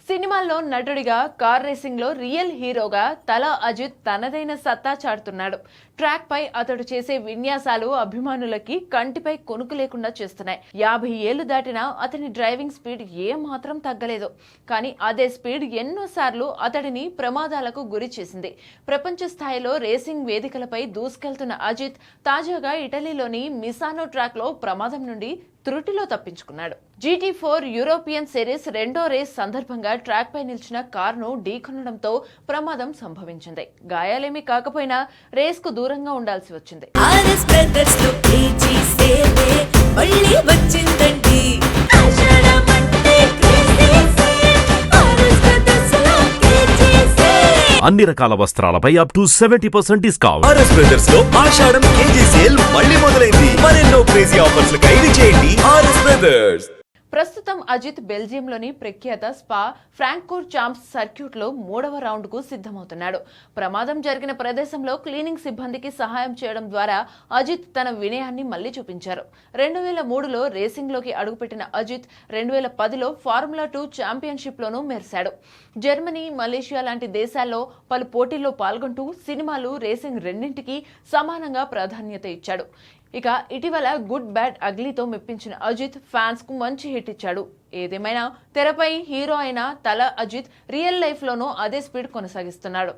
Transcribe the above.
సినిమాల్లో నటుడిగా car racing లో రియల్ హీరోగా తల అజిత్ తనదైన సత్తా చాటుతున్నాడు. ట్రాక్ పై అతడు చేసే విన్యాసాలు అభిమానులకి కంటిపై కొనుకు లేకుండా చేస్తున్నాయి. 50 ఏళ్లు దాటినా అతని డ్రైవింగ్ స్పీడ్ ఏ మాత్రం తగ్గలేదు. కానీ అదే స్పీడ్ ఎన్నోసార్లు అతడిని ప్రమాదాలకు గురి చేసింది. ప్రపంచ స్థాయిలో రేసింగ్ వేదికలపై దూసుకెళ్తున్న అజిత్ తాజాగా ఇటలీలోని మిసానో ట్రాక్ లో ప్రమాదం నుండి త్రుటిలో తప్పించుకున్నాడు. GT4 యూరోపియన్ సిరీస్ రెండో రేస్ సందర్భంగా ట్రాక్ పై నిలిచిన కారును ఢీకొనడంతో ప్రమాదం సంభవించింది. గాయాలేమీ కాకపోయినా రేస్ కు దూరంగా ఉండాల్సి వచ్చింది. అన్ని రకాల వస్త్రాలపై up to 70% discount. RS brothers లో ఆషాఢం కేజీ సేల్ మళ్ళీ మొదలైంది. మరెన్నో క్రేజీ ఆఫర్స్ ఖైదు చేయండి ఆర్ఎస్ బ్రదర్స్. ప్రస్తుతం అజిత్ బెల్జియంలోని ప్రఖ్యాత స్పా ఫ్రాంక్ఫర్ట్ చాంప్స్ సర్క్యూట్ లో 3వ రౌండ్ కు సిద్ధమవుతున్నాడు. ప్రమాదం జరిగిన ప్రదేశంలో క్లీనింగ్ సిబ్బందికి సహాయం చేయడం ద్వారా అజిత్ తన వినయాన్ని మళ్లీ చూపించారు. 2003లో రేసింగ్ లోకి అడుగుపెట్టిన అజిత్ 2010లో ఫార్ములా 2 ఛాంపియన్షిప్ లోనూ మెరిశాడు. జర్మనీ, మలేషియా లాంటి దేశాల్లో పలు పోటీల్లో పాల్గొంటూ సినిమాలు, రేసింగ్ రెండింటికి సమానంగా ప్రాధాన్యత ఇచ్చాడు. ఇక ఇటీవల గుడ్ బ్యాడ్ అగ్లీతో మెప్పించిన అజిత్ ఫ్యాన్స్ కు మంచి హిట్ ఇచ్చాడు. ఏదేమైనా తెరపై హీరో అయిన తల అజిత్ రియల్ లైఫ్ లోనూ అదే స్పీడ్ కొనసాగిస్తున్నాడు.